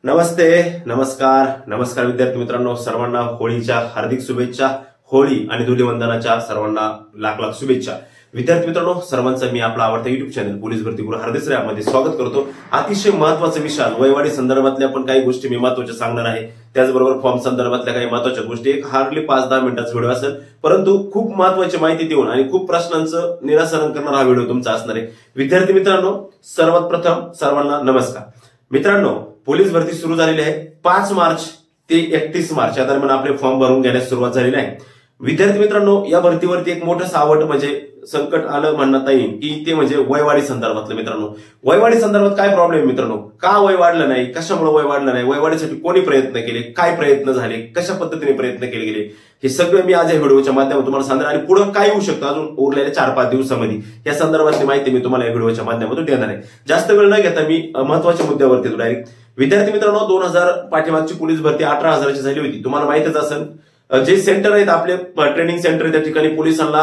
नमस्ते, नमस्कार विद्यार्थी मित्रांनो, सर्वांना होळीच्या हार्दिक शुभेच्छा. होळी आणि धुलीवंदनाच्या सर्वांना लाख लाख शुभेच्छा. विद्यार्थी मित्रांनो, सर्वांचं मी आपला आवडता युट्यूब चॅनल पोलीस भरती गुरु हार्दिक यामध्ये स्वागत करतो. अतिशय महत्वाचा विषय वयवाढी संदर्भातल्या पण काही गोष्टी मी महत्वाच्या सांगणार आहे. त्याचबरोबर फॉर्म संदर्भातल्या काही महत्वाच्या गोष्टी, एक हार्डली 5-10 मिनिटाचा व्हिडिओ असेल, परंतु खूप महत्वाची माहिती देऊन आणि खूप प्रश्नांचं निराकरण करणारा हा व्हिडिओ तुमचा असणार आहे. विद्यार्थी मित्रांनो, सर्वात प्रथम सर्वांना नमस्कार. मित्रांनो, पोलीस भरती सुरू झालेली आहे. 5 मार्च ते 31 मार्च या दरम्यान आपले फॉर्म भरून घेण्यास सुरुवात झालेली आहे. विद्यार्थी मित्रांनो, या भरतीवरती एक मोठं सावट म्हणजे संकट आलं म्हणण्यात येईल की ते म्हणजे वयवाढी संदर्भातलं. मित्रांनो, वयवाढी संदर्भात काय प्रॉब्लेम मित्रांनो, का वय वाढलं नाही, कशामुळे वय वाढलं नाही, वयवाढीसाठी कोणी प्रयत्न केले, काय प्रयत्न झाले, कशा पद्धतीने प्रयत्न केले गेले, हे सगळं मी आज या व्हिडिओच्या माध्यमातून तुम्हाला सांगणार. आणि पुढे काय होऊ शकतं अजून उरलेल्या 4-5 दिवसामध्ये या संदर्भातली माहिती मी तुम्हाला या व्हिडिओच्या माध्यमातून देणार आहे. जास्त वेळ न घेता मी महत्वाच्या मुद्द्यावरती येतो डायरेक्ट. विद्यार्थी मित्रांनो, 2000 पाठीमागची पोलीस भरती 18,000ची झाली होती. तुम्हाला माहितच असेल, जे सेंटर आहेत आपले ट्रेनिंग सेंटर, त्या ठिकाणी पोलिसांना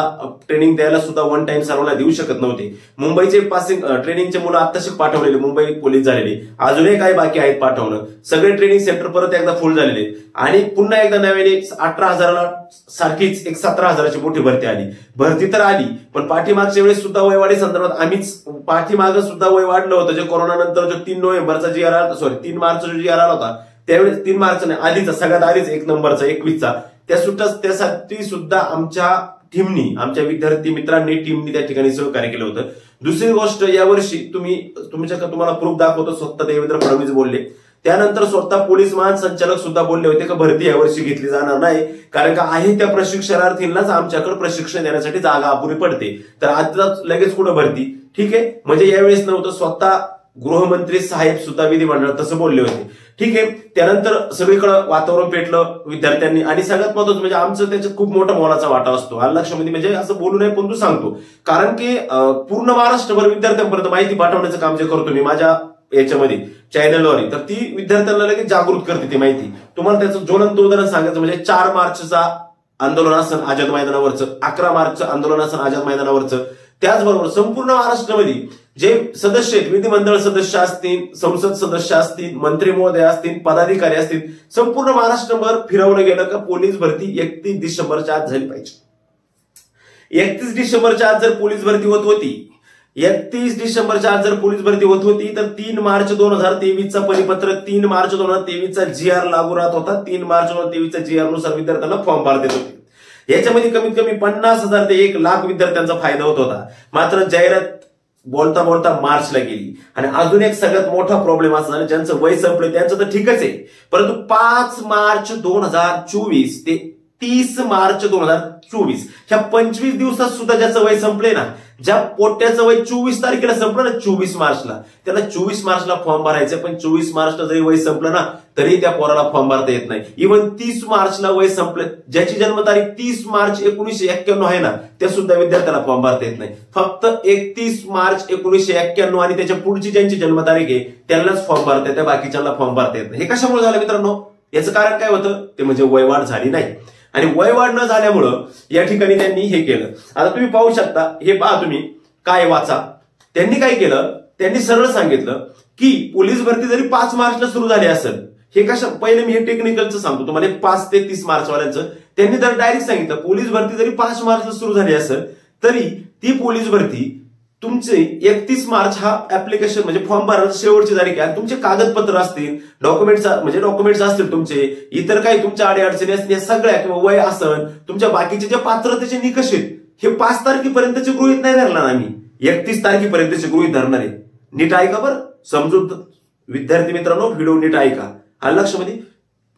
ट्रेनिंग द्यायला सुद्धा वन टाइम सर्वांना देऊ शकत नव्हते. मुंबईचे पासिंग ट्रेनिंगचे मुलं आत्ताशिक पाठवलेले, मुंबई पोलीस झालेले, अजूनही काही बाकी आहेत पाठवणं. सगळे ट्रेनिंग सेंटर परत एकदा फुल झालेले आणि पुन्हा एकदा नव्याने 18,000 सारखीच एक 17,000ची मोठी भरती आली. भरती तर आली, पण पाठीमागच्या वेळेस सुद्धा वयवाढी संदर्भात आम्हीच पाठीमागं सुद्धा वय वाढलं होतं. जे कोरोना नंतर जो 3 नोव्हेंबरचा जी आर आला, 3 मार्चचा जो जी आर आला होता, त्यावेळेस 3 मार्च नाही, आधीचा सगळ्यात आधीच 1 नंबरचा 21चा त्यासाठी सुद्धा आमच्या टीमनी, आमच्या विद्यार्थी मित्रांनी टीमनी त्या ठिकाणी सहकार्य केलं होतं. दुसरी गोष्ट, यावर्षी तुम्हाला प्रूफ दाखवतो, स्वतः देवेंद्र फडणवीस बोलले, त्यानंतर स्वतः पोलीस महासंचालक सुद्धा बोलले होते की भरती यावर्षी घेतली जाणार नाही, कारण का आहे त्या प्रशिक्षणार्थींनाच आमच्याकडे प्रशिक्षण देण्यासाठी जागा अपुरी पडते. तर आता लगेच कुठं भरती, ठीक आहे, म्हणजे यावेळेस नव्हतं. स्वतः गृहमंत्री साहेब सुद्धा विधिमंडळात तसं बोलले होते, ठीक आहे. त्यानंतर सगळीकडे वातावरण पेटलं विद्यार्थ्यांनी. आणि सगळ्यात महत्त्वाचं म्हणजे आमचं त्याच्यात खूप मोठा मोलाचा वाटा असतो. लक्षामध्ये म्हणजे असं बोलू नये, पण तू सांगतो, कारण की पूर्ण महाराष्ट्रभर विद्यार्थ्यांपर्यंत माहिती पाठवण्याचं काम जे करतो मी माझ्या याच्यामध्ये चॅनलवर, तर ती विद्यार्थ्यांना लगेच जागृत करते ती माहिती. तुम्हाला त्याचं ज्वलंत उदाहरण सांगायचं म्हणजे 4 मार्चचा आंदोलन असेल आझाद मैदानावरचं, 11 मार्चचं आंदोलन असेल आझाद मैदानावरचं, त्याचबरोबर संपूर्ण महाराष्ट्रामध्ये जे सदस्य आहेत, विधिमंडळ सदस्य असतील, संसद सदस्य असतील, मंत्री महोदय असतील, पदाधिकारी असतील, संपूर्ण महाराष्ट्रभर फिरवलं गेलं का पोलीस भरती 31 डिसेंबरच्या आत झाली पाहिजे. 31 डिसेंबरच्या आत जर पोलीस भरती होत होती, 31 डिसेंबरच्या आत जर पोलीस भरती होत होती, तर 3 मार्च 2023चा परिपत्रक, 3 मार्च 2023चा GR लागू राहत होता. 3 मार्च 2023च्या GR नुसार विद्यार्थ्यांना फॉर्म भरता येत होते. याच्यामध्ये कमीत कमी 50,000 ते 1,00,000 विद्यार्थ्यांचा फायदा होत होता. मात्र जाहिरात बोलता बोलता मार्चला गेली. आणि अजून एक सगळ्यात मोठा प्रॉब्लेम असा झाला, ज्यांचं वय संपलं त्यांचं तर ठीकच आहे, परंतु 5 मार्च 2024 ते 30 मार्च 2024 ह्या 25 दिवसात सुद्धा ज्याचं वय संपले ना, ज्या पोट्याचं वय 24 तारखेला संपलं ना, 24 मार्चला, त्याला 24 मार्चला फॉर्म भरायचं. पण 24 मार्चला जरी वय संपलं ना, तरी त्या पोराला फॉर्म भरता येत नाही. इव्हन 30 मार्चला वय संपलं, ज्याची जन्मतारीख 30 मार्च 1991 आहे ना, त्या सुद्धा विद्यार्थ्याला फॉर्म भरता येत नाही. फक्त 31 मार्च 1991 आणि त्याच्या पुढची ज्यांची जन्मतारीख आहे त्यांनाच फॉर्म भरता येते, बाकीच्यांना फॉर्म भरता येत नाही. हे कशामुळे झालं मित्रांनो? याचं कारण काय होतं, ते म्हणजे वयवाढ झाली नाही. आणि वयवाढ न झाल्यामुळं या ठिकाणी त्यांनी हे केलं. आता तुम्ही पाहू शकता, हे पहा तुम्ही, काय वाचा, त्यांनी काय केलं, त्यांनी सरळ सांगितलं की पोलीस भरती जरी 5 मार्चला सुरू झाली असेल, हे कशा, पहिले मी हे टेक्निकलचं सांगतो तुम्हाला, 5 ते 30 मार्च वाल्यांचं, त्यांनी जर डायरेक्ट सांगितलं पोलीस भरती जरी 5 मार्चला सुरू झाली असेल, तरी ती पोलीस भरती तुमचे 31 मार्च हा ऍप्लिकेशन म्हणजे फॉर्म भरण्याची शेवटची तारीख आहे. तुमचे कागदपत्र असतील, डॉक्युमेंट्स असतील, तुमचे इतर काही तुमच्या अडचणी असतील, या सगळ्या, किंवा वय असेल, तुमच्या बाकीचे जे पात्रतेचे निकष आहेत, हे 5 तारखेपर्यंतचे गृहीत नाही धरणार आम्ही, 31 तारखेपर्यंतचे गृहीत धरणार आहे. नीट ऐका बरं, समजून विद्यार्थी मित्रांनो, व्हिडिओ नीट ऐका. लक्षामध्ये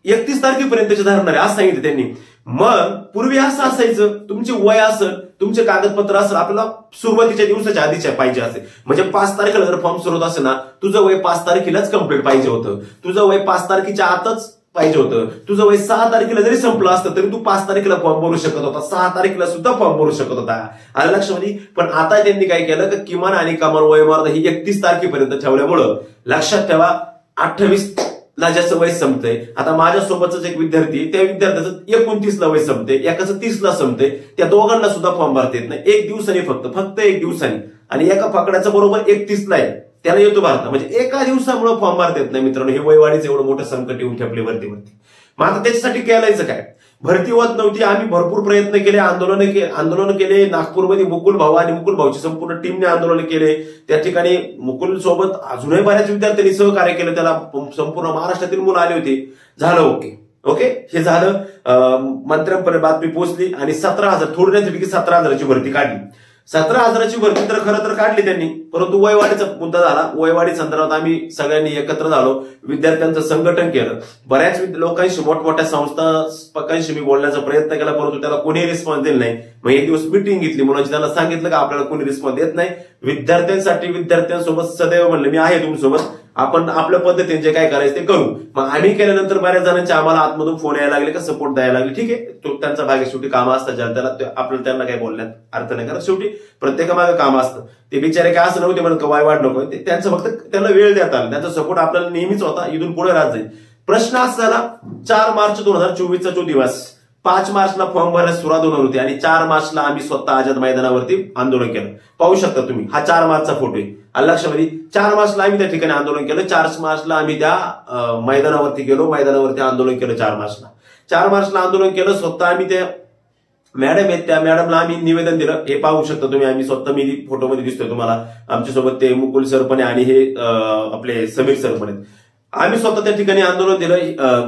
31 तारखेपर्यंतचे धरणार आहे असं सांगितलं त्यांनी. मग पूर्वी असं असायचं, तुमचे वय असेल, तुमचे कागदपत्र असेल, आपल्याला सुरुवातीच्या दिवसाच्या आधीच्या पाहिजे असेल, म्हणजे 5 तारखेला जर फॉर्म सुरू होत असेल ना, तुझं वय 5 तारखेलाच कम्प्लीट पाहिजे होतं, तुझं वय 5 तारखेच्या आतच पाहिजे होतं. तुझं वय 6 तारखेला जरी संपलं असतं तरी तू 5 तारखेला फॉर्म भरू शकत होता, 6 तारखेला सुद्धा फॉर्म भरू शकत होता. आलं लक्षामध्ये? पण आता त्यांनी काय केलं की किमान आणि कमाल वयोमर्यादा ही 31 तारखेपर्यंत ठेवल्यामुळं, लक्षात ठेवा, 28 ला ज्याचं वय संपतंय. आता माझ्यासोबतच एक विद्यार्थी, त्या विद्यार्थ्याचं 29 ला वय संपते, एकाचं 30 ला संपते, त्या दोघांना सुद्धा फॉर्म भरता येत नाही. 1 दिवसांनी, फक्त 1 दिवसांनी. आणि एका फाकड्याचं बरोबर 31 ला आहे, त्याला येतो भरता. म्हणजे एका दिवसामुळे फॉर्म भरता येत नाही मित्रांनो. हे वयवाढीचं एवढं मोठं संकट येऊन ठेपले भरतीवरती. मग आता त्याच्यासाठी केलायचं काय? भरती होत नव्हती. आम्ही भरपूर प्रयत्न केले, आंदोलन केले. नागपूरमध्ये मुकुल भाऊ आणि मुकुल भाऊची संपूर्ण टीमने आंदोलन केले. त्या ठिकाणी मुकुल सोबत अजूनही बऱ्याच विद्यार्थ्यांनी सहकार्य केलं. त्याला संपूर्ण महाराष्ट्रातील मुलं आले होते. झालं ओके हे झालं. मंत्र्यांपर्यंत बातमी पोहोचली आणि 17,000 थोडी नाही की 17,000ची भरती काढली. 17,000ची भरती तर खरं तर काढली त्यांनी, परंतु वयवाढीचा मुद्दा झाला. वयवाढी संदर्भात आम्ही सगळ्यांनी एकत्र झालो, विद्यार्थ्यांचं संघटन केलं. बऱ्याच लोकांशी, मोठमोठ्या संस्थांशी मी बोलण्याचा प्रयत्न केला, परंतु त्याला कोणी रिस्पॉन्स दिला नाही. मग एक दिवस मिटिंग घेतली, मुलांची त्यांना सांगितलं की आपल्याला कोणी रिस्पॉन्स देत नाही. विद्यार्थ्यांसोबत सदैव म्हणलं मी आहे तुमच्यासोबत, आपण आपल्या पद्धतीने जे काय करायचं ते करू. मग आम्ही केल्यानंतर बऱ्याच जणांचे आम्हाला आतमधून फोन यायला लागले का सपोर्ट द्यायला लागले. ठीक आहे, तो त्यांचा भाग शेवटी कामं असतात, ज्याला आपल्याला त्यांना काही बोलण्यात अर्थ नाही. कारण शेवटी प्रत्येकामागे काम असतं. ते बिचारे काय असं नव्हते म्हणत वाय वाढ नको, त्यांचं फक्त त्यांना वेळ देता आला. त्यांचा सपोर्ट आपल्याला नेहमीच होता, इथून पुढे राहत जाईल. प्रश्न असा झाला, 4 मार्च 2024चा जो दिवस, 5 मार्चला फॉर्म भरायला सुरुवात होणार होती आणि 4 मार्चला आम्ही स्वतः आझाद मैदानावरती आंदोलन केलं. पाहू शकता तुम्ही, हा 4 मार्चचा फोटो आहे. लक्षामध्ये 4 मार्चला आम्ही त्या ठिकाणी आंदोलन केलं. 4 मार्चला आम्ही त्या मैदानावरती गेलो, मैदानावरती आंदोलन केलं. 4 मार्चला आंदोलन केलं. स्वतः आम्ही त्या मॅडम आहेत, त्या मॅडमला आम्ही निवेदन दिलं. हे पाहू शकता तुम्ही, आम्ही स्वतः, मी फोटोमध्ये दिसतोय तुम्हाला, आमच्यासोबत ते मुकुल सर पण आहे आणि हे आपले समीर सर पण आहेत. आम्ही स्वतः त्या ठिकाणी आंदोलन दिलं.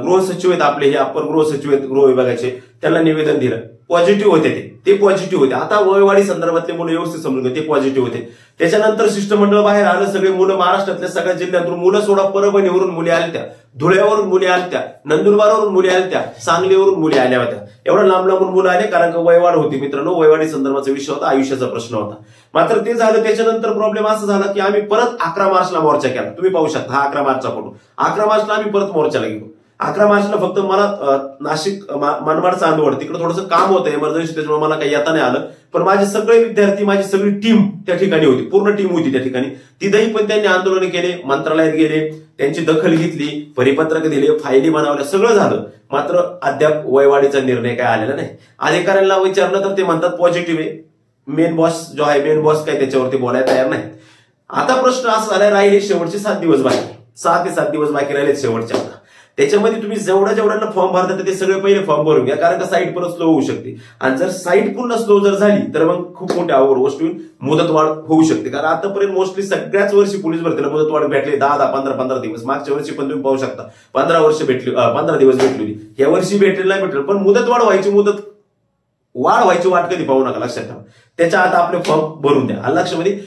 गृह सचिव आहेत आपले, हे अपर गृह सचिव आहेत गृह विभागाचे, त्यांना निवेदन दिलं. पॉझिटिव्ह होते, ते पॉझिटिव्ह होते. आता वयवाढी संदर्भातले मुलं व्यवस्थित समजून घे, ते पॉझिटिव्ह होते. त्याच्यानंतर शिष्टमंडळ बाहेर आलं. सगळे मुलं महाराष्ट्रातल्या सगळ्या जिल्ह्यातून, मुलं सोडा, परभणीवरून मुली आल्या, धुळ्यावरून मुली आल्या, नंदुरबारवरून मुली आल्या, सांगलीवरून मुली आल्या होत्या. एवढं लांब लांबून मुलं आले, कारण का वयवाढ होती मित्रांनो. वयवाढी संदर्भाचा विषय होता, आयुष्याचा प्रश्न होता. मात्र ते झालं. त्याच्यानंतर प्रॉब्लेम असा झाला की आम्ही परत 11 मार्चला मोर्चा केला. तुम्ही पाहू शकता, हा 11 मार्चचा फोटो. 11 मार्चला आम्ही परत मोर्चाला गेलो. 11 मार्चला फक्त मला नाशिक मनमाड चांदवड तिकडे थोडंसं काम होतं इमर्जन्सी, त्याच्यामुळे मला काही येता नाही आलं. पण माझे सगळे विद्यार्थी, माझी सगळी टीम त्या ठिकाणी होती, पूर्ण टीम होती त्या ठिकाणी. तिथेही पण त्यांनी आंदोलन केले, मंत्रालयात गेले, त्यांची दखल घेतली, परिपत्रक दिले, फायली बनवल्या, सगळं झालं. मात्र अद्याप वयवाढीचा निर्णय काय आलेला नाही. अधिकाऱ्यांना विचारलं तर ते म्हणतात पॉझिटिव्ह आहे. मेन बॉस जो आहे, मेन बॉस काय त्याच्यावरती बोलायला तयार नाही. आता प्रश्न असा झाला, राहिले शेवटचे 7 दिवस बाकी, 6 ते 7 दिवस बाकी राहिले शेवटच्या. त्याच्यामध्ये तुम्ही जेवढ्या फॉर्म भरतात ते सगळे पहिले फॉर्म भरून घ्या, कारण का साईट परत स्लो होऊ शकते. आणि जर साईट पुन्हा स्लो जर झाली तर मग खूप मोठ्या अवघड गोष्ट होईल, मुदतवाढ होऊ शकते. कारण आतापर्यंत मोस्टली सगळ्याच वर्षी पोलीस भरतीला मुदतवाढ भेटली 10, 15 दिवस. मागच्या वर्षी पण तुम्ही पाहू शकता 15 दिवस भेटली होती. या वर्षी भेटली नाही भेटलं, पण मुदतवाढ व्हायची, वाढ व्हायची वाट कधी पाहू नका, लक्षात ठेवा. त्याच्या आता आपले फॉर्म भरून द्या. लक्षामध्ये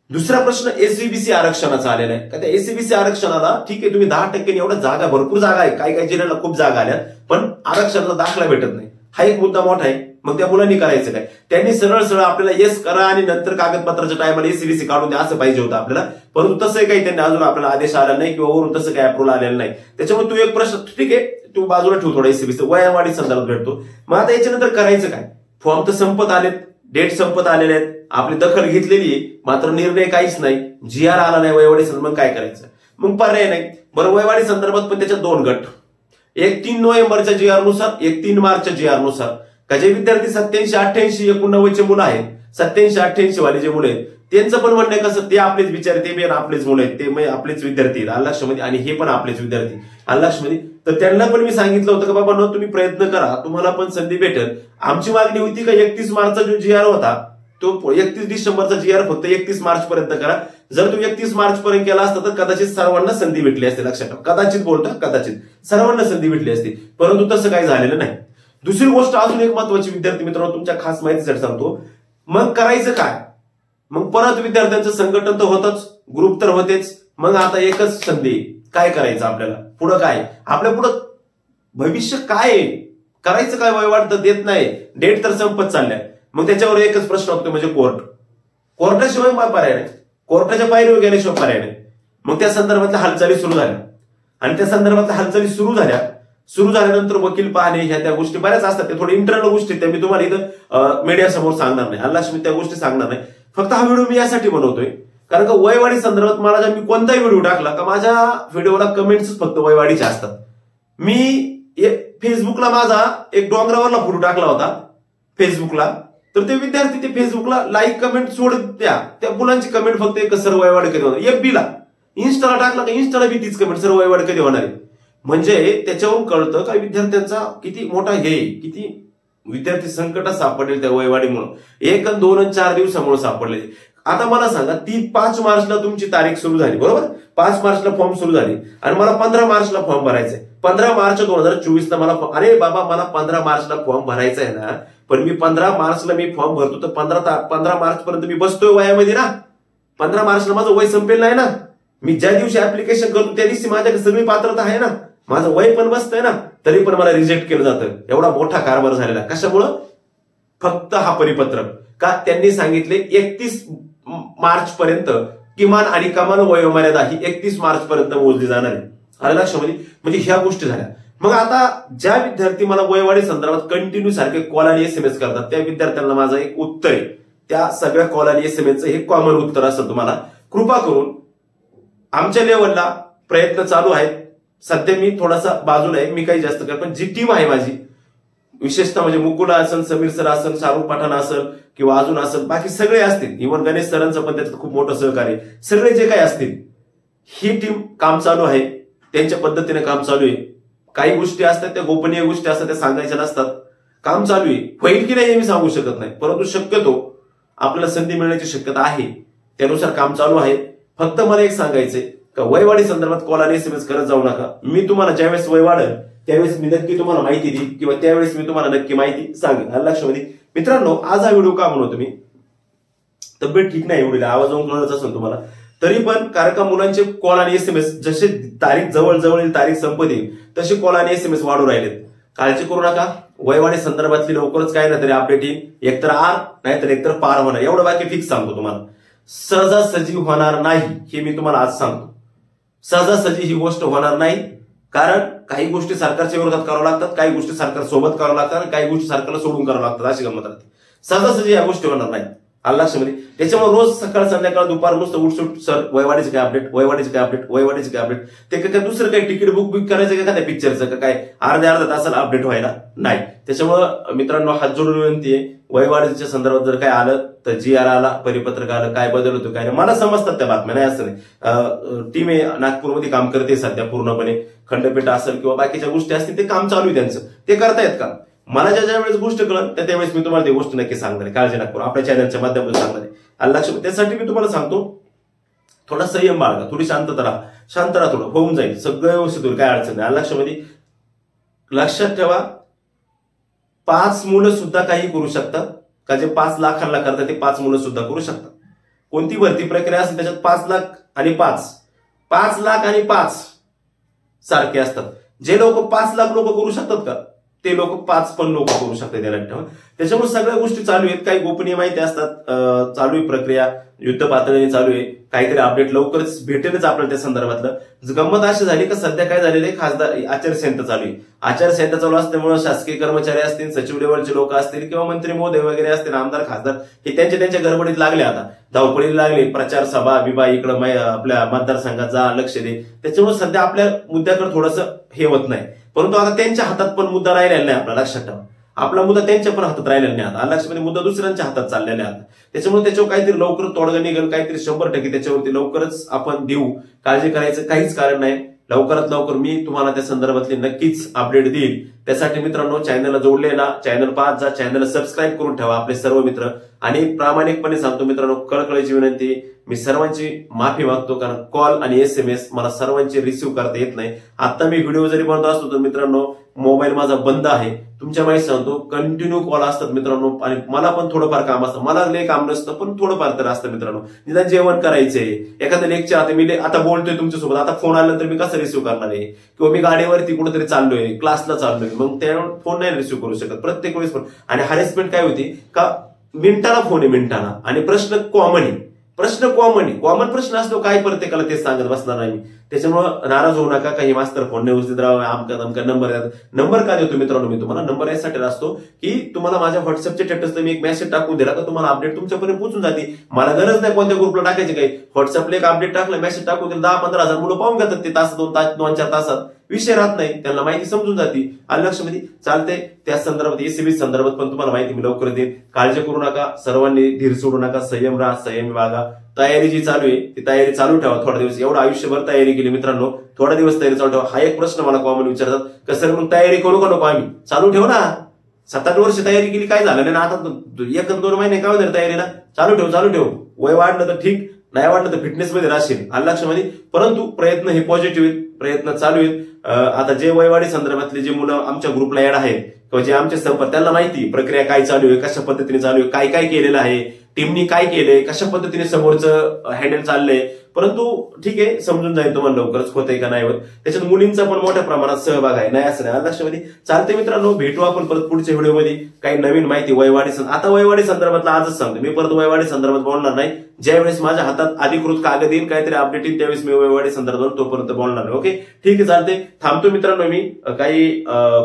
दुसरा प्रश्न एससीबीसी आरक्षणाचा आलेला आहे. का त्या एससीबीसी आरक्षणाला ठीक आहे, तुम्ही 10% एवढ्या जागा, भरपूर जागा आहे, काही जिल्ह्याला खूप जागा आल्या, पण आरक्षणाचा दाखला भेटत नाही. हा एक मुद्दा मोठा आहे. मग त्या मुलांनी करायचं काय? त्यांनी सरळ आपल्याला येस करा आणि नंतर कागदपत्राच्या टायमाला एससीबीसी काढून द्या असं पाहिजे होतं आपल्याला. परंतु तसं काही त्यांनी अजून आपल्याला आदेश आला नाही किंवा वरून तसं काही अप्रुव्हल आलेलं नाही. त्याच्यामुळे तू एक प्रश्न, ठीक आहे, तू बाजूला ठेव थोडा एससीबीसी, वयावाढी संदर्भात भेटतो. मग आता याच्यानंतर करायचं काय? फॉर्म तर संपत आलेत, डेट संपत आलेले आहेत, आपली दखल घेतलेली आहे, मात्र निर्णय काहीच नाही, जीआर आला नाही वयवाढी संदर्भात. काय करायचं? मग पर्याय नाही. बरं, वयवाढी संदर्भात पण त्याच्यात 2 गट, एक 3 नोव्हेंबरच्या जीआर नुसार, एक 3 मार्चच्या जीआर नुसार. का जे विद्यार्थी 87, 88, 89 मुलं आहेत, 87, 88 वाले जे मुलं आहेत, त्यांचं पण म्हणणं कसं, ते आपलेच विचार, ते पण आपलेच मुलं आहेत, ते आपलेच विद्यार्थी आहेत लक्षामध्ये, आणि हे पण आपलेच विद्यार्थी लक्षामध्ये. तर त्यांना पण मी सांगितलं होतं की बाबा न, तुम्ही प्रयत्न करा, तुम्हाला पण संधी भेटेल. आमची मागणी होती का 31 मार्चचा जो जीआर होता तो 31 डिसेंबरचा जीआर फक्त 31 मार्च पर्यंत करा. जर तो 31 मार्च पर्यंत केला असता तर कदाचित सर्वांना संधी भेटली असते. लक्षात ठेवा, कदाचित बोलतो, कदाचित सर्वांना संधी भेटली असती, परंतु तसं काही झालेलं नाही. दुसरी गोष्ट अजून एक महत्वाची विद्यार्थी मित्रांनो, तुमच्या खास माहितीसाठी सांगतो. मग करायचं काय? मग परत विद्यार्थ्यांचं संघटन तर होतच, ग्रुप तर होतेच. मग आता एकच संधी, काय करायचं आपल्याला पुढं? काय आपल्या पुढं भविष्य काय करायचं? काय वयवाढ तर देत नाही, डेट तर संपत चालल्या. मग त्याच्यावर एकच प्रश्न होतो, म्हणजे कोर्टाशिवाय पर्याय नाही, कोर्टाच्या पायरीवर गेल्याशिवाय पर्याय नाही. मग त्या संदर्भातल्या हालचाली सुरू झाल्या, आणि त्या संदर्भातल्या हालचाली सुरू झाल्यानंतर वकील पाहणे, ह्या त्या गोष्टी बऱ्याच असतात. त्या थोड्या इंटरनल गोष्टी, त्या मी तुम्हाला इथं मीडिया समोर सांगणार नाही, अल्लाश मी त्या गोष्टी सांगणार नाही. फक्त हा व्हिडिओ मी यासाठी बनवतोय कारण का वयवाढी संदर्भात मला जर मी कोणताही व्हिडिओ टाकला का माझ्या व्हिडिओला कमेंट्स फक्त वयवाढीचे असतात. मी फेसबुकला माझा एक डोंगरावरला फोटो टाकला होता फेसबुकला, तर ते विद्यार्थी ते फेसबुकला लाईक कमेंट सोड द्या, त्या मुलांची कमेंट फक्त एक सर वयवाढी कधी होता. इन्स्टाला टाकला का इन्स्टाला बी तीच कमेंट, सर वयवाढ कधी होणार आहे. म्हणजे त्याच्यावरून कळतं का विद्यार्थ्यांचा किती मोठा हे, किती विद्यार्थी संकटात सापडले त्या वयवाढीमुळे. 1 आणि 2 आणि 4 दिवसामुळे सापडले. आता मला सांगा, ती 5 मार्चला तुमची तारीख सुरू झाली बरोबर, 5 मार्चला फॉर्म सुरू झाली आणि मला 15 मार्चला फॉर्म भरायचा आहे. 15 मार्च 2024 मला अरे बाबा मला 15 मार्चला फॉर्म भरायचा आहे ना, पण मी 15 मार्चला मी फॉर्म भरतो तर 15 मार्च पर्यंत मी बसतोय वयामध्ये ना. 15 मार्चला माझं वय संपेल नाही ना. मी ज्या दिवशी ऍप्लिकेशन करतो त्या दिवशी माझ्याकडे सगळी पात्रता आहे ना, माझं वय पण बसतंय ना, तरी पण मला रिजेक्ट केलं जातं. एवढा मोठा कारभार झालेला कशामुळं? फक्त हा परिपत्रक. का त्यांनी सांगितले 31 मार्च पर्यंत किमान आणि कमाल वयोमर्यादा ही 31 मार्च पर्यंत मोजली जाणार आहे. आलं लक्षामध्ये? म्हणजे ह्या गोष्टी झाल्या. मग आता ज्या विद्यार्थी मला वयवाढी संदर्भात कंटिन्यू सारखे कॉल आणि SMS करतात त्या विद्यार्थ्यांना माझं एक उत्तर आहे. त्या सगळ्या कॉल आणि SMSचं हे कॉमन उत्तर असतं तुम्हाला. कृपा करून आमच्या लेवलला प्रयत्न चालू आहेत. सध्या मी थोडासा बाजूला आहे, मी काही जास्त पण जी टीम आहे माझी, विशेषतः म्हणजे मुकुला असेल, समीर सर असेल, शाहरुख पठाण असेल किंवा अजून असेल, बाकी सगळे असतील, इव्हन गणेश सरांचं पण त्याच्यात खूप मोठं सहकार्य, सगळे जे काही असतील, ही टीम काम चालू आहे, त्यांच्या पद्धतीने काम चालू आहे. काही गोष्टी असतात त्या गोपनीय गोष्टी असतात, त्या सांगायच्या नसतात. काम चालू आहे, होईल की नाही हे मी सांगू शकत नाही, परंतु शक्यतो आपल्याला संधी मिळण्याची शक्यता आहे, त्यानुसार काम चालू आहे. फक्त मला एक सांगायचंय का वयवाढी संदर्भात कॉल आणि SMS करत जाऊ नका. मी तुम्हाला ज्यावेळेस वय वाढेल त्यावेळेस मी नक्की तुम्हाला माहिती देईन किंवा त्यावेळेस मी तुम्हाला नक्की माहिती सांगेन. लक्षामध्ये मित्रांनो, आज हा व्हिडिओ का बनवतो मी, तब्येत ठीक नाही एवढी, आवाज होऊन कळत असेल तुम्हाला, तरी पण कारण का मुलांचे कॉल आणि SMS जसे तारीख जवळ येईल, तारीख संपत येईल तसे कॉल आणि SMS वाढू राहिलेत. काळजी करू नका. वयवाढी संदर्भातली लवकरच काय ना तरी अपडेट येईल. एकतर आर नाहीतर एकतर पार होणार, एवढं बाकी फिक्स सांगतो तुम्हाला. सहजासहजी होणार नाही हे मी तुम्हाला आज सांगतो. सहजासहजी ही गोष्ट होणार नाही, कारण काही गोष्टी सरकारच्या विरोधात कराव्या लागतात, काही गोष्टी सरकार सोबत कराव्या लागतात, काही गोष्टी सरकारला सोडून कराव्या लागतात, अशी गंमत राहते. सहजासहजी या गोष्टी होणार नाही. लक्षामध्ये. त्याच्यामुळे रोज सकाळ संध्याकाळ दुपार नुसतं उठसूट सर वयवाढीचे काय अपडेट, वयवाढीचे काय अपडेट, वयवाढीचे काय अपडेट, ते काय दुसरं काही तिकीट बुक करायचं का त्या पिक्चरचं का काय अर्ध्या तासाला अपडेट व्हायला नाही. त्याच्यामुळं मित्रांनो हात जोडून विनंती आहे, वयवाढीच्या संदर्भात जर काय आलं तर GR आला, परिपत्रक आलं, काय बदल होतो काय नाही मला समजतात त्या बातम्या, नाही असं नाही. टीम आहे नागपूरमध्ये काम करते सध्या पूर्णपणे, खंडपीठ असेल किंवा बाकीच्या गोष्टी असतील ते काम चालू आहे त्यांचं, ते करतायत काम. मला ज्या वेळेस गोष्ट कळत त्यावेळेस मी तुम्हाला ती गोष्ट नक्की सांगणार आहे. काळजी नका करू, आपल्या चॅनलच्या माध्यमातून सांगणार आहे. लक्ष त्यासाठी मी तुम्हाला सांगतो, थोडा संयम बाळगा, थोडी शांतता राहा, शांत राहा, थोडं होऊन जाईल, सगळं व्यवस्थित होईल, काय अडचण नाही. लक्षामध्ये लक्षात ठेवा, 5 मुलं सुद्धा काही करू शकतात का, जे 5 लाखांना करतात ते 5 मुलं सुद्धा करू शकतात. कोणती भरती प्रक्रिया असेल त्याच्यात 5 लाख आणि 5 लाख आणि 5 सारखे असतात. जे लोक 5 लाख लोक करू शकतात का, ते लोक 5 पण लोक करू शकतात त्याला ठेवा. त्याच्यामुळे सगळ्या गोष्टी चालू आहेत, काही गोपनीय माहिती असतात, चालू आहे प्रक्रिया, युद्ध पातळीने चालू आहे, काहीतरी अपडेट लवकरच भेटेलच आपल्याला त्या संदर्भातलं. गंमत अशी झाली का सध्या काय झालेलं आहे, खासदार आचारसंहिता चालू आहे. आचारसंहिता चालू असल्यामुळे शासकीय कर्मचारी असतील, सचिव लेवलचे लोक असतील किंवा मंत्री महोदय वगैरे असतील, आमदार खासदार, हे त्यांच्या गडबडीत लागले, आता धावपळीला लागले, प्रचार सभा बिभा इकडं आपल्या मतदारसंघात जा, लक्ष दे. त्याच्यामुळे सध्या आपल्या मुद्द्याकडे थोडंसं हे होत नाही, परंतु आता त्यांच्या हातात पण मुद्दा राहिलेला नाही. आपला लक्षात ठेवा, आपला मुद्दा त्यांच्या पण हातात राहिलेला नाही. आता लक्षामध्ये मुद्दा दुसऱ्यांच्या हातात चाललेला आहे. त्याच्यामुळे त्याच्यावर काहीतरी लवकर तोडगा निघेल, काहीतरी 100% त्याच्यावरती लवकरच आपण देऊ. काळजी करायचं काहीच कारण नाही. लवकरात लवकर मी तुम्हाला त्या संदर्भातली नक्कीच अपडेट देईल. त्यासाठी मित्रांनो, चॅनलला जोडलेला चॅनल पाहत जा, चॅनलला सबस्क्राईब करून ठेवा आपले सर्व मित्र. आणि प्रामाणिकपणे सांगतो मित्रांनो, कळकळीची विनंती, मी सर्वांची माफी मागतो, कारण कॉल आणि SMS मला सर्वांची रिसिव्ह करता येत नाही. आता मी व्हिडिओ जरी बनवत असतो तर मित्रांनो मोबाईल माझा बंद आहे. तुमच्या माहिती सांगतो, कंटिन्यू कॉल असतात मित्रांनो, आणि मला पण थोडंफार काम असतं, मला लय काम नसतं पण थोडंफार तर असतं मित्रांनो. निदान जेवण करायचंय, एखादं लेक्चर, आता मी आता बोलतोय तुमच्यासोबत, आता फोन आला तर मी कसं रिसिव्ह करणार आहे, किंवा मी गाडीवरती कुठेतरी चाललोय, क्लासला चाललोय, मग त्यावर फोन नाही रिसिव्ह करू शकत प्रत्येक वेळेस. पण आणि हॅरेसमेंट काय होती का, मिनिटाला फोन आहे, मिनिटाला, आणि प्रश्न कॉमन आहे, कॉमन प्रश्न असतो, काय प्रत्येकाला तेच सांगत बसणार नाही मी. त्याच्यामुळे नाराज होऊ नका, काही मास्तर फोन नाही उचलत राहा, आमका नंबर का देतो मित्रांनो, मी तुम्हाला नंबर यासाठी असतो की तुम्हाला माझ्या व्हॉट्सअपच्या स्टेटसला मी एक मेसेज टाकून दिला तर तुम्हाला अपडेट तुमच्यापर्यंत पोहोचून जाते. मला गरज नाही कोणत्या ग्रुपला टाकायची, काही व्हॉट्सअपला एक अपडेट टाकलं, मेसेज टाकून दिला, 10-15 हजार मुलं पाहून घेतात ते, 2-4 तासात विषय राहत नाही, त्यांना माहिती समजून जाते. आणि लक्षामध्ये चालते. त्या संदर्भात एसीबी संदर्भात पण तुम्हाला माहिती मी लवकर देईन. काळजी करू नका, सर्वांनी धीर सोडू नका, संयम राहा, संयम वागा. तयारी जी चालू आहे ती तयारी चालू ठेवा. थोडा दिवस एवढं आयुष्यभर तयारी केली मित्रांनो, थोडा दिवस तयारी चालू ठेवा. हा एक प्रश्न मला कॉमन विचारतात, कसं मग तयारी करू का नको आम्ही? चालू ठेव ना. 7-8 वर्ष तयारी केली, काय झालं नाही ना? आता 1-2 महिने काय होणार तयारीला? चालू ठेव. वय वाढलं तर ठीक, नाही वाटलं तर फिटनेस मध्ये राहशील. लक्षामध्ये. परंतु प्रयत्न हे पॉझिटिव्ह आहेत, प्रयत्न चालू आहेत. आता जे वयवाढी संदर्भातले जे मुलं आमच्या ग्रुपला ऍड आहेत किंवा जे आमचे संपर्क, त्यांना माहिती प्रक्रिया काय चालू आहे, कशा पद्धतीने चालू आहे, काय काय केलेलं आहे, टीमनी काय केलंय, कशा पद्धतीने समोरचं हँडल चाललंय. परंतु ठीक आहे, समजून जाईल तुम्हाला लवकरच होतंय का नाही होत. त्याच्यात मुलींचा पण मोठ्या प्रमाणात सहभाग आहे, नाही असं नाही. लक्षामध्ये. चालते मित्रांनो, भेटू आपण परत पुढच्या व्हिडिओमध्ये. काही नवीन माहिती आता वयवाढी संदर्भातला आजच सांगतो मी, परत वयवाढी संदर्भात बोलणार नाही. ज्यावेळेस माझ्या हातात अधिकृत कागद येईल, काहीतरी अपडेट येईल, त्यावेळेस मी वयवाढी संदर्भात तोपर्यंत बोलणार नाही. ओके, ठीक आहे, चालते. थांबतो मित्रांनो. मी काही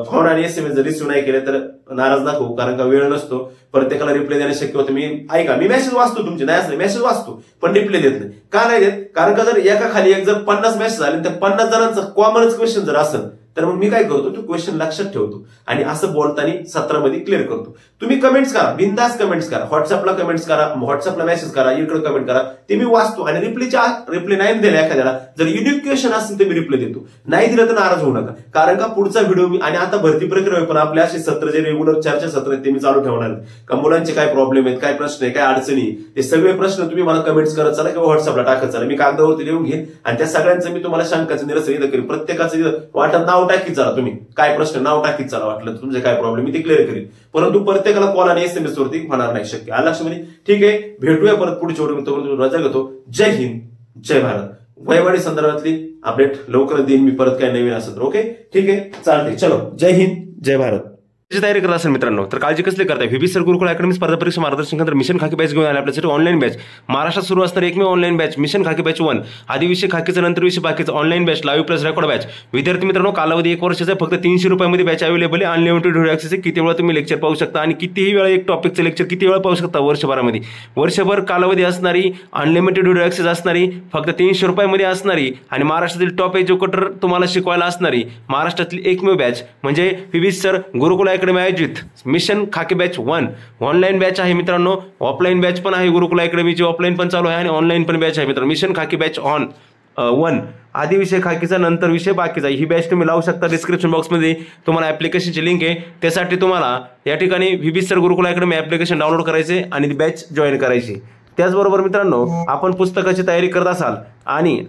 फोन आणि SMS जर रिसिव्ह नाही केले तर नाराज दाखवू, कारण का वेळ नसतो, प्रत्येकाला रिप्लाय देणं शक्य होतं. मी ऐका, मी मेसेज वाचतो तुमचे, नाही असं मेसेज वाचतो पण रिप्लाय देत नाही. का नाही देत? कारण का जर एका खाली एक जर 50 मेसेज आले तर 50 जणांचा कॉमनच क्वेश्चन जर असेल तर मग मी काय करतो, तो क्वेश्चन लक्षात ठेवतो आणि असं बोलताना सत्रामध्ये क्लिअर करतो. तुम्ही कमेंट्स करा, बिंदास कमेंट्स करा, व्हॉट्सअपला कमेंट्स करा, व्हॉट्सअपला मेसेज करा, इकडे कमेंट करा, ते मी वाचतो. आणि रिप्लाय नाही दिला एखाद्याला, जर युनिक क्वेश्चन असेल तर मी रिप्लाय देतो. नाही दिलं तर नाराज होऊ नका, कारण का पुढचा व्हिडिओ मी आणि आता भरती प्रक्रिया पण आपले असे सत्र जे रेग्युलर चर्चा सत्र आहेत ते मी चालू ठेवणार आहे. का मुलांचे काय प्रॉब्लेम आहेत, काय प्रश्न आहे, काय अडचणी, ते सगळे प्रश्न तुम्ही मला कमेंट्स करत चला किंवा व्हॉट्सअपला टाकत चला. मी कागदावरती लिहून घेईन आणि त्या सगळ्यांचं मी तुम्हाला शंकाचं निरसन इथं करेन. प्रत्येकाचं वाटत नाव टाकीत चला, तुम्ही काय प्रश्न नाव टाकीत चला, वाटलं तुमचे काय प्रॉब्लेम मी ते क्लिअर करेन. परंतु प्रत्येकाला कॉल आणि SMS वरती होणार नाही शक्य. लक्षामध्ये. ठीक आहे, भेटूया परत पुढच्या व्हिडिओमध्ये. रजा घेतो. जय हिंद, जय भारत. वयवाढी संदर्भातली अपडेट लवकर देईन मी, परत काय नवीन असत. ओके, ठीक आहे, चालते. चलो, जय हिंद, जय भारत. तयारी करत असेल मित्रांनो तर काळजी कसली करताय. व्हीबी सर गुरुकुल अकॅडमी स्पर्धा परीक्षा मार्गदर्शन केंद्र मिशन खाकी बॅच घेऊन आले आपल्यासाठी ऑनलाईन बॅच. महाराष्ट्रात सुरू असणारी एकमेव ऑनलाईन बॅच मिशन खाकी बॅच 1. आधी विषय खाकीचा, नंतर विषय बाकीचा online batch, live plus record batch. विद्यार्थी मित्रांनो, कालावधी 1 वर्षाचा, फक्त 300 रुपयामध्ये बॅच अवेलेबल आहे. अनलिमिटेड व्हिडिओ ऍक्सेस आहे. किती वेळा तुम्ही लेक्चर पाहू शकता आणि कितीही वेळा एक टॉपिकचं लेक्चर किती वेळा पाहू शकता वर्षभरामध्ये. वर्षभर कालावधी असणारी, अनलिमिटेड व्हिडिओ ऍक्सेस असणारी, फक्त 300 रुपयामध्ये असणारी आणि महाराष्ट्रातील टॉप एज्युकेटर तुम्हाला शिकवायला असणारी महाराष्ट्रातील एकमेव बॅच म्हणजे व्हीबी सर गुरुकुल अकॅडमी आयोजित मिशन खाकी बॅच 1. ऑनलाईन बॅच आहे मित्रांनो, ऑफलाईन बॅच पण आहे गुरुकुल अकॅडमीची, ऑफलाईन पण चालू आहे आणि ऑनलाईन पण बॅच आहे मित्रांनो. मिशन खाकी बॅच 1. आधी विषय खाकीचा, नंतर विषय बाकीचा. ही बॅच तुम्ही लावू शकता. डिस्क्रिप्शन बॉक्समध्ये तुम्हाला ऍप्लिकेशनची लिंक आहे. त्यासाठी तुम्हाला या ठिकाणी व्हीबी सर गुरुकुल अकॅडमी ऍप्लिकेशन डाउनलोड करायचे आणि बॅच जॉईन करायची. त्याचबरोबर मित्रांनो, आपण पुस्तकाची तयारी करत असाल आणि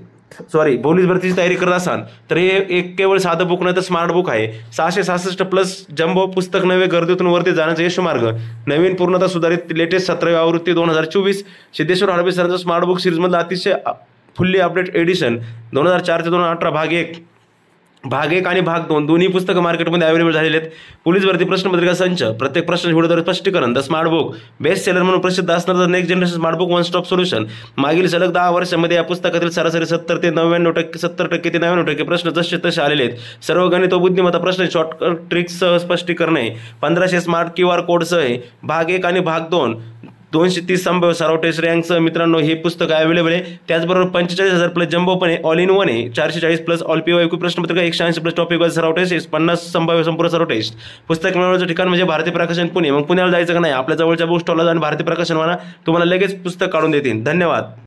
पोलीस भरतीची तयारी करत असाल तर हे एक केवळ साधं बुक नाही तर स्मार्ट बुक आहे. 666 प्लस जम्बो पुस्तक नवे, गर्दीतून वरती जाण्याचा यशमार्ग. नवीन पूर्णतः सुधारित लेटेस्ट 17वी आवृत्ती 2024 सिद्धेश्वर हडबे सरांचं स्मार्ट बुक सिरीजमधलं अतिशय फुल्ली अपडेट एडिशन 2004 ते 2018 भाग 1 आणि भाग 2 दोन्ही पुस्तकं मार्केटमध्ये अवेलेबल झालेले आहेत. पोलीस भरती प्रश्नपत्रिका संच, प्रत्येक प्रश्न व्हिडिओद्वारे स्पष्टीकरण. The smart book best seller म्हणून प्रसिद्ध असणारं next generation smart book one stop solution. मागील सलग 10 वर्षांमध्ये या पुस्तकातील सरासरी 70% ते 99% प्रश्न जसे तसे आलेले आहेत. सर्व गणित व बुद्धिमत्ता प्रश्न, शॉर्टकट ट्रिक्स सह स्पष्टीकरणे. 1500 स्मार्ट QR कोड सह भाग 1 आणि भाग 2 230 संभाव्य सराव टेस्ट रँकसह मित्रांनो हे पुस्तक अवेलेबल आहे. त्याचबरोबर 45,000 प्लस जम्बो पण आहे, ऑल इन वन आहे. 440 प्लस ऑल PYQ प्रश्नपत्रिका, 180 प्लस टॉपिक वाईज सराव टेस्ट, 50 संभाव्य संपूर्ण सराव टेस्ट. पुस्तक मिळवण्याचं ठिकाण म्हणजे भारतीय प्रकाशन पुणे. मग पुण्याला जायचं का नाही, आपल्या जवळच्या बुक स्टॉलला आणि भारतीय प्रकाशन वाला तुम्हाला लगेच पुस्तक काढून देतील. धन्यवाद.